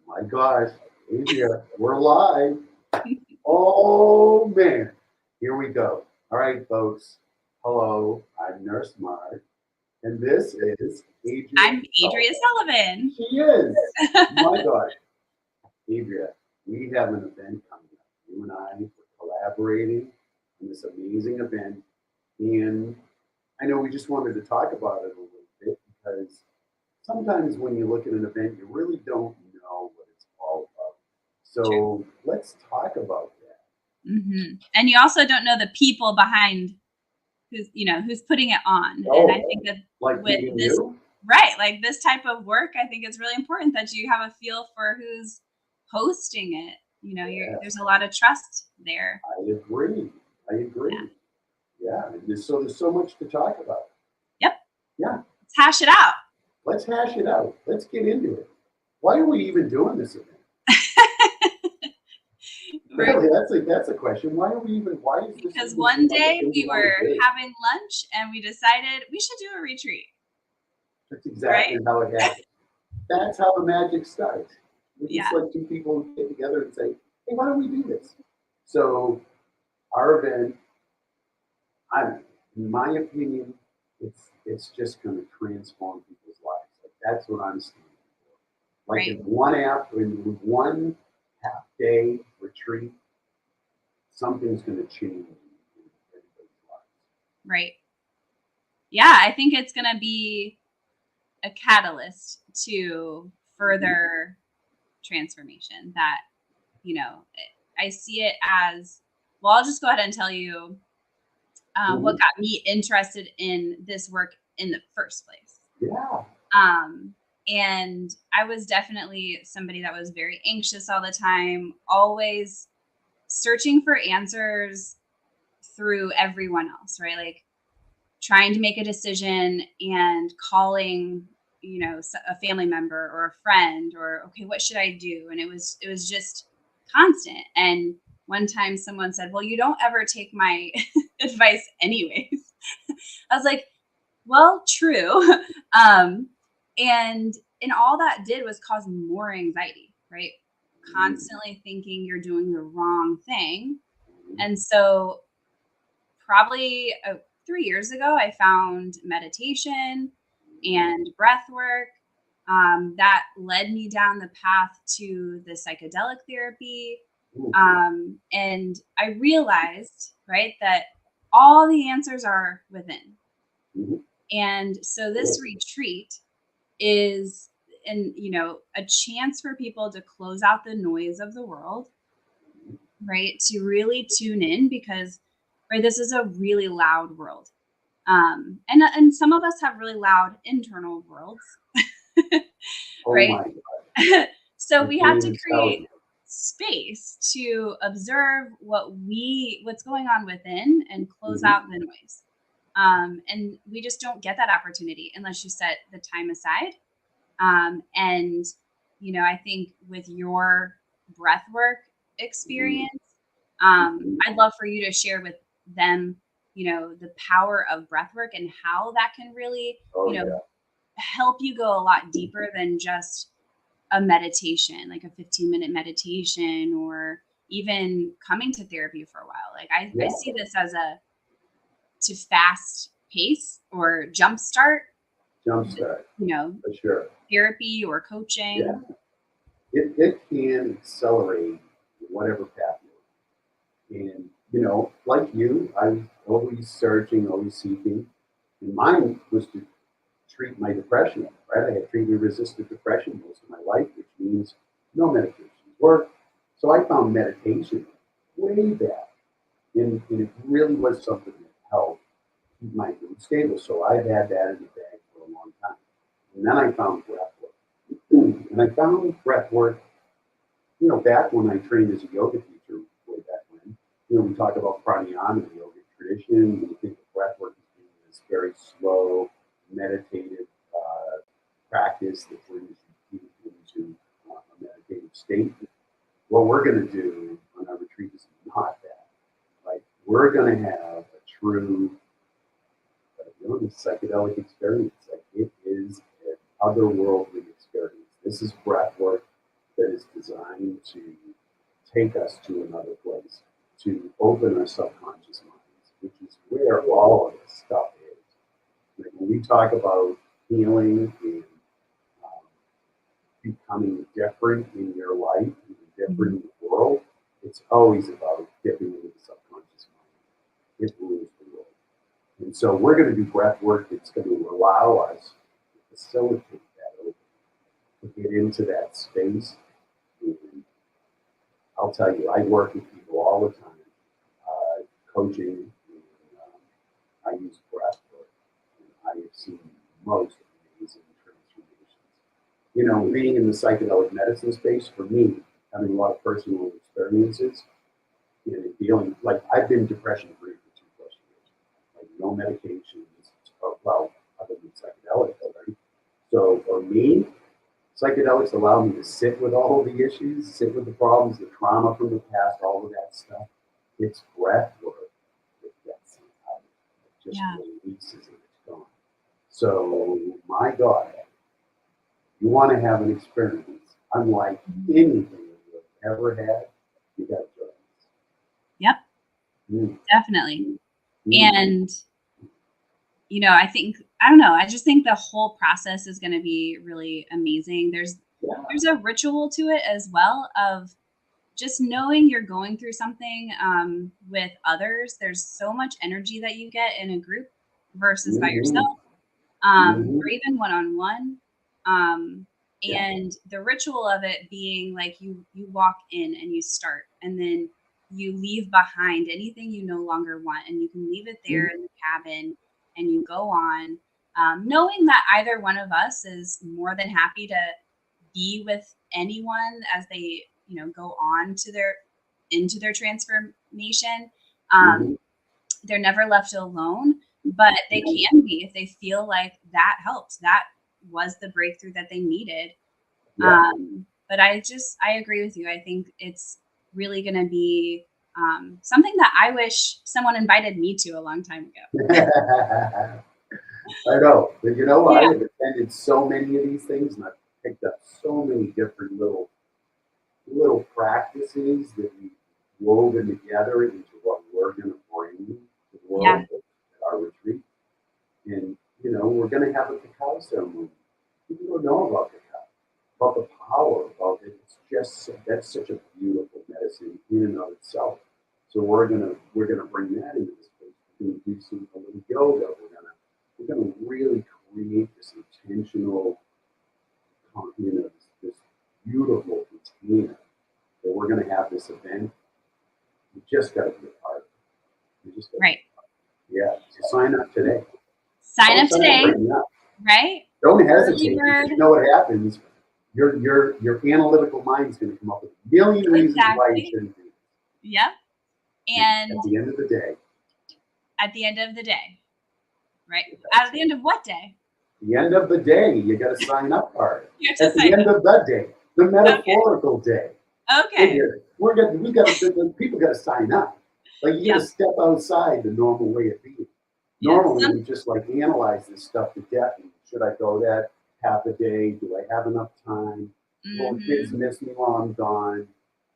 My gosh, Andrea, we're live. Oh man, here we go. All right, folks. Hello, I'm Nurse Mark, and this is Adria. I'm Adria Sullivan. She is. My gosh, Adria, we have an event coming up. You and I are collaborating on this amazing event, and I know we just wanted to talk about it a little bit because sometimes when you look at an event, you really don't know what it's all about. So let's talk about that. And you also don't know the people behind who's putting it on. And I think that like with this, you? right, like this type of work, I think it's really important that you have a feel for who's hosting it. There's a lot of trust there. I agree. Yeah. There's so much to talk about. Yep. Yeah. Let's hash it out. Let's hash it out. Let's get into it. Why are we even doing this event? Really, that's a question. Why is this? Because one day we were having lunch and we decided we should do a retreat. That's exactly how it happens. That's how the magic starts. It's like two people get together and say, hey, why don't we do this? So our event, in my opinion, it's just going to transform people's lives. Like that's what I'm standing for. Like in one half day retreat, something's going to change in everybody's lives. Right. Yeah, I think it's going to be a catalyst to further transformation that, I see it as, well, I'll just go ahead and tell you what got me interested in this work in the first place. Yeah. And I was definitely somebody that was very anxious all the time, always searching for answers through everyone else, right? Like trying to make a decision and calling, a family member or a friend or, okay, what should I do? And it was just constant. And one time someone said, well, you don't ever take my advice anyways. I was like, well, true. And all that did was cause more anxiety, right? Constantly thinking you're doing the wrong thing. And so probably 3 years ago, I found meditation and breath work that led me down the path to the psychedelic therapy. And I realized, right, that all the answers are within. And so this retreat is a chance for people to close out the noise of the world, right? To really tune in because, right, this is a really loud world. And some of us have really loud internal worlds, right? So we have to create space to observe what's going on within and close out the noise. And we just don't get that opportunity unless you set the time aside. And, I think with your breathwork experience, I'd love for you to share with them, the power of breathwork and how that can really, help you go a lot deeper than just a meditation, like a 15-minute meditation, or even coming to therapy for a while. Like I see this as to fast pace or jumpstart, for sure. Therapy or coaching. It can accelerate whatever path you're in. And, like you, I was always searching, always seeking. And mine was to treat my depression, right? I had treatment-resistant depression most of my life, which means no medication worked. So I found meditation way back. And it really was something that helped keep my mood stable. So I've had that in the bag for a long time. And then I found breath work. And I found breath work, back when I trained as a yoga teacher way back when. We talk about pranayama in the yoga tradition. We think of breath work as being this very slow, meditative practice that brings you deep into a meditative state. What we're going to do on our retreat is not that. Like we're going to have a true psychedelic experience. Like it is an otherworldly experience. This is breath work that that is designed to take us to another place, to open our subconscious minds, which is where all of this stuff is. Like when we talk about healing and um, becoming different in your life, and different in the world, it's always about dipping into the subconscious mind. It rules the world. And so we're going to do breath work that's going to allow us to facilitate that open, to get into that space. And I'll tell you, I work with people all the time, coaching, and I use breath work. And I have seen most amazing transformations. You know, being in the psychedelic medicine space, for me, having a lot of personal experiences and dealing, like I've been depression free for 2+ years, like no medications, well, other than psychedelics, right? So for me, psychedelics allow me to sit with all of the issues, sit with the problems, the trauma from the past, all of that stuff. It's breath work that gets it out. It just Yeah. releases it. It's gone. So my God, you want to have an experience unlike anything you've ever had, you got to join us. Yep, Mm, definitely. mm, And I think, I don't know, I just think the whole process is going to be really amazing. yeah. There's a ritual to it as well of just knowing you're going through something with others. There's so much energy that you get in a group versus by Mhm, yourself, or mhm, even one-on-one. Um, yeah. and the ritual of it being like you walk in and you start, and then you leave behind anything you no longer want, and you can leave it Mhm, there in the cabin, and you go on, knowing that either one of us is more than happy to be with anyone as they go on to their into their transformation. mhm, They're never left alone, but they mhm. can be if they feel like that helped. That was the breakthrough that they needed. Yeah. But I agree with you. I think it's really going to be something that I wish someone invited me to a long time ago. I know. But you know, I Yeah. have attended so many of these things and I've picked up so many different little practices that we woven together into what we're going to bring to the Yeah. world at our retreat. And, you know, we're going to have a cacao ceremony. People don't know about cacao, about the power of it. It's just, that's such a beautiful medicine in and of itself. So we're gonna bring that into this place. We're gonna do a little yoga. We're gonna really create this intentional, this beautiful container that we're gonna have this event. You just gotta be a part of it. You just gotta, Right. yeah. So sign up today. Sign Don't up sign up today, right now. right? Don't Early hesitate because bird. you know what happens. Your analytical mind's going to come up with a million reasons why you Exactly. shouldn't do it. Yep. And And at the end of the day, at the end of the day, right? you At gotta the end of what day? the end of the day, you got to sign up for it. You have to At the sign end up. of the day, the Okay. metaphorical day. Okay. We got to. The people got to sign up. Like you got to Yep. step outside the normal way of being. Yes. Normally, we just like analyze this stuff to death. And should I go that half a day? Do I have enough time? Will kids Mm-hmm. miss me while I'm gone?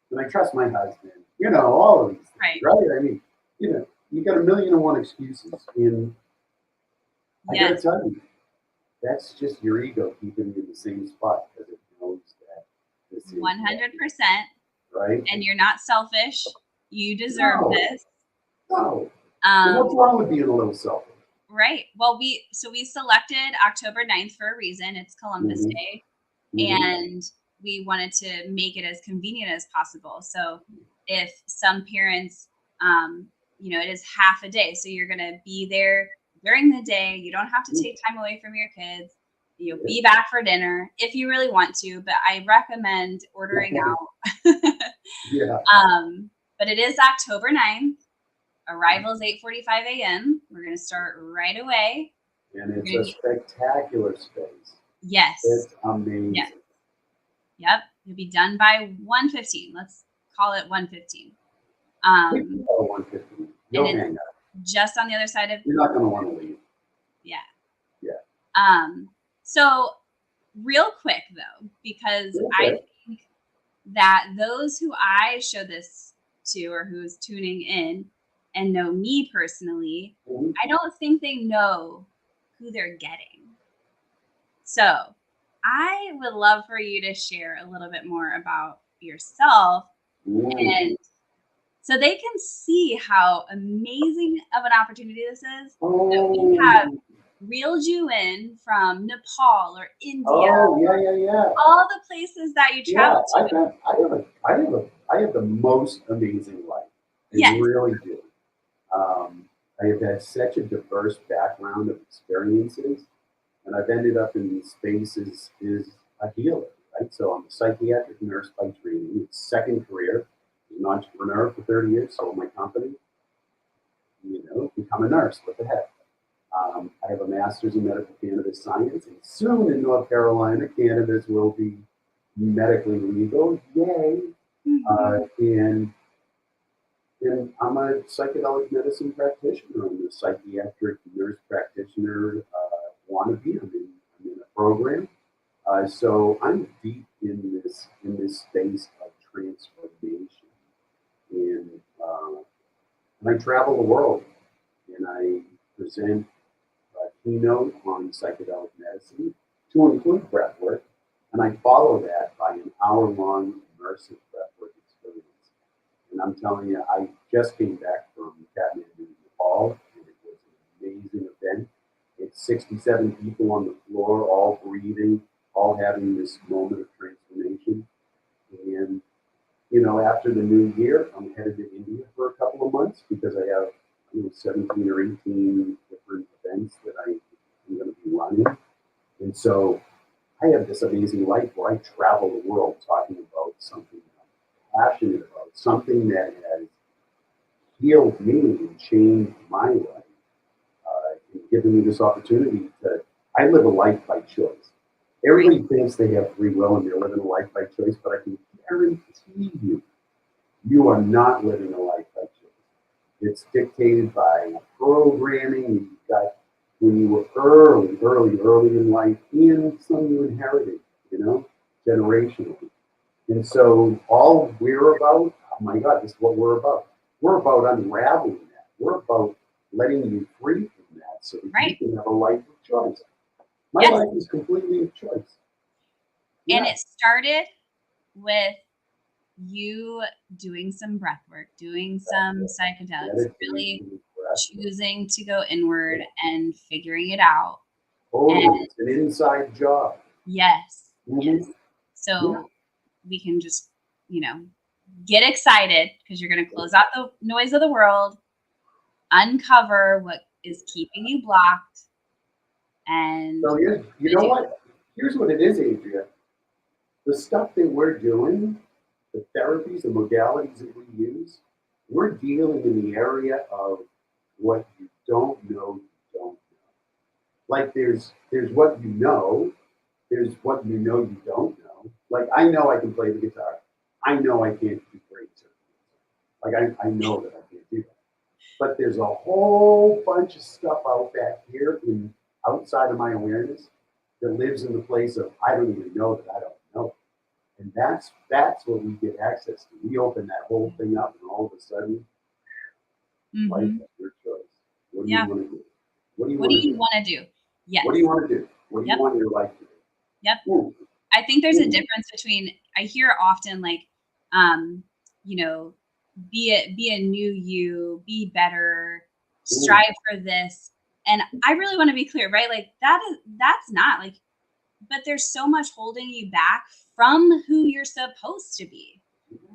Can I trust my husband? You know, all of these things, Right. right? I mean, you got a million and one excuses. And I got to Yes. tell you, that's just your ego keeping you in the same spot because it knows that this is what, 100%. right? And you're not selfish. You deserve No, this. no. And what's Um, wrong with being a little selfish? right. Well, we selected October 9th for a reason. It's Columbus Mm-hmm, Day, mm-hmm, and we wanted to make it as convenient as possible. So if some parents, it is half a day, so you're going to be there during the day. You don't have to take time away from your kids. You'll yeah. be back for dinner if you really want to, but I recommend ordering out. Yeah, But it is October 9th. Arrival is 8:45 a.m. We're going to start right away. and We're it's going to a be spectacular space. yes. It's amazing. Yes. Yep. You'll be done by 1:15. Let's call it 1:15. We can Um, go 150. and You'll it's hang up. just on the other side of You're not going to want to leave. yeah. Yeah. So real quick though, because Real I quick. think that those who I show this to or who's tuning in and know me personally, Mhm. I don't think they know who they're getting. So I would love for you to share a little bit more about yourself Mm. and so they can see how amazing of an opportunity this is that we have Oh, reeled you in from Nepal or India, oh, yeah, yeah, yeah. all the places that you Yeah, travel to. I have the most amazing life. I Yes. really do. I have had such a diverse background of experiences, and I've ended up in these spaces as a healer, right? So I'm a psychiatric nurse by training. It's second career. I'm an entrepreneur for 30 years, sold my company, become a nurse. What the heck? I have a master's in medical cannabis science, and soon in North Carolina, cannabis will be medically legal. Yay! Mhm. And I'm a psychedelic medicine practitioner. I'm a psychiatric nurse practitioner wannabe. I'm in a program. So I'm deep in this space of transformation, and I travel the world, and I present a keynote on psychedelic medicine to include breathwork, and I follow that by an hour-long immersive breathwork experience. And I'm telling you, I just came back from Kathmandu, Nepal, and it was an amazing event. It's 67 people on the floor, all breathing, all having this moment of transformation. And after the new year, I'm headed to India for a couple of months because I have 17 or 18 different events that I'm going to be running. And so I have this amazing life where I travel the world talking about something that I'm passionate about, something that has healed me and changed my life, and given me this opportunity to. I live a life by choice. Right. Everybody thinks they have free will and they're living a life by choice, but I can guarantee you are not living a life by choice. It's dictated by programming you've got when you were early in life, and some you inherited, generationally. And so all we're about, oh my God, this is what we're about. We're about unraveling that. We're about letting you free from that so that you Right. can have a life of choice. My Yes. life is completely of choice. And Yeah. it started with you doing some breath work, doing some psychedelics, really Meditation, breath. choosing to go inward and figuring it out. And Totally. It's an inside job. yes, Hmm. yes. Yeah. So we can just, you know, get excited because you're going to close out the noise of the world, uncover what is keeping you blocked, and So you know do. what? Here's what it is, Adria. The stuff that we're doing, the therapies, the modalities that we use, we're dealing in the area of what you don't know you don't know. Like there's what you know, there's what you know you don't know. Like I know I can play the guitar. I know I can't do great surfing. Like I know that I can't do that. But there's a whole bunch of stuff out back here in outside of my awareness that lives in the place of I don't even know that I don't know. And that's what we get access to. We open that whole thing up, and all of a sudden, life Mhm. is your choice. What do you Yeah. want to do? What do you What do want to you do? want to do? What do you Yes. want to do? What do you Yep. want your life to Yep. do? Ooh, I think there's a ooh, difference between I hear often like, um, you know, be a new you, be better, ooh. strive for this. And I really want to be clear, right? Like that's not like, but there's so much holding you back from who you're supposed to be,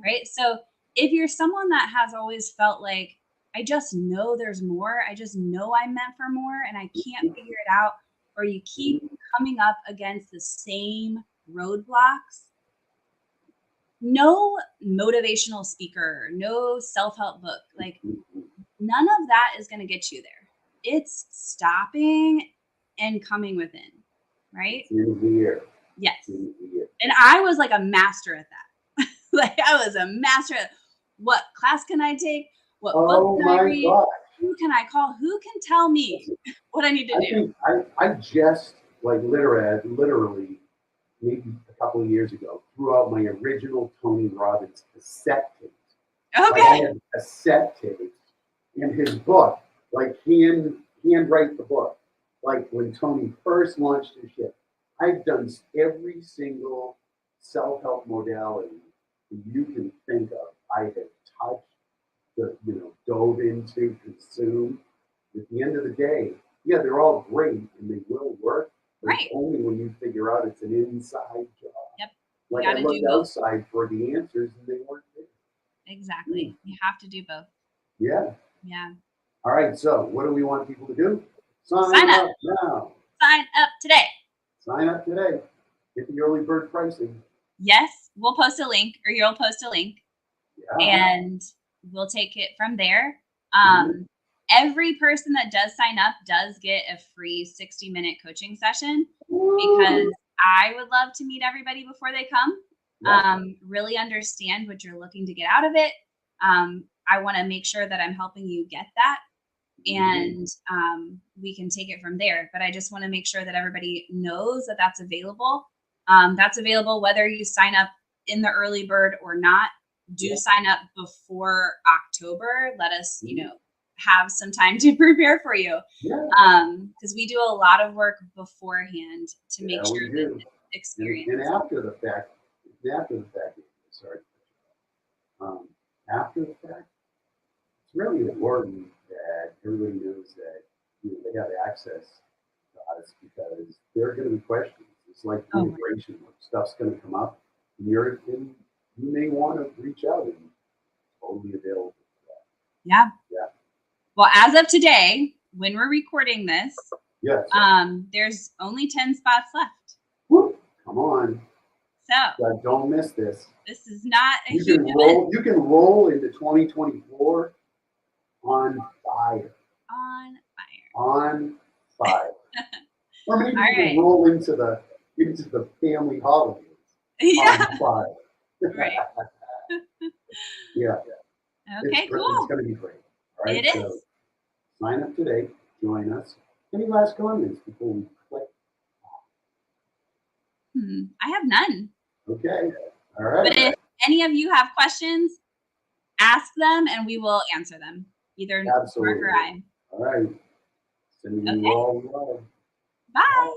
right? So if you're someone that has always felt like I just know there's more, I just know I'm meant for more and I can't figure it out, or you keep coming up against the same roadblocks, no motivational speaker, no self-help book, like none of that is going to get you there. It's stopping and coming within, right? It's in here. Yes. It's in here. And I was like a master at that. Like I was a master at what class can I take? What book Oh can I my read? God. Who can I call? Who can tell me what I need to I do? think I just like literally maybe a couple of years ago threw out my original Tony Robbins cassette tape. Like I Okay. had cassette tapes in his book, like handwrite the book. Like when Tony first launched his shit, I've done every single self-help modality that you can think of. I have touched, dove into, consumed. At the end of the day, yeah, they're all great and they will work, but it's Right. only when you figure out it's an inside job. Yep. You Like got I to do looked both. outside for the answers and they weren't there. Exactly. You have to do both. Yeah. Yeah. All right. So, what do we want people to do? Sign Sign up. up now. Sign up today. Sign up today. Get the early bird pricing. Yes, we'll post a link, or you'll post a link, Yeah. and we'll take it from there. Mhm. Every person that does sign up does get a free 60-minute coaching session, Woo! because I would love to meet everybody before they come. Yeah. Really understand what you're looking to get out of it. I want to make sure that I'm helping you get that, Mhm. and we can take it from there. But I just want to make sure that everybody knows that that's available. That's available whether you sign up in the early bird or not. Do Yeah. sign up before October. Let us, Mhm. have some time to prepare for you, Yeah. because we do a lot of work beforehand to make Yeah, we sure that do. the And, experience and is after the fact, sorry, um, after the fact, it's really important that everybody knows that they have access to us because there are going to be questions. It's like oh, integration work. Stuff's going to come up, and you may want to reach out and totally available for that. yeah. Yeah. Well, as of today, when we're recording this, Yes. there's only 10 spots left. Woo, come on. So Don't miss this. this is not a You huge can event. roll. You can roll into 2024 on fire. On fire. On fire. Or maybe All you can right. roll into the family holidays Yeah. on fire. Right. Yeah. Okay, It's cool. going to be great. All right. It So is. sign up today. Join us. Any last comments before we click? I have none. Okay. All But right. if any of you have questions, ask them and we will answer them. Either Mark Absolutely. or I. All right. Sending you Okay. all love. Bye.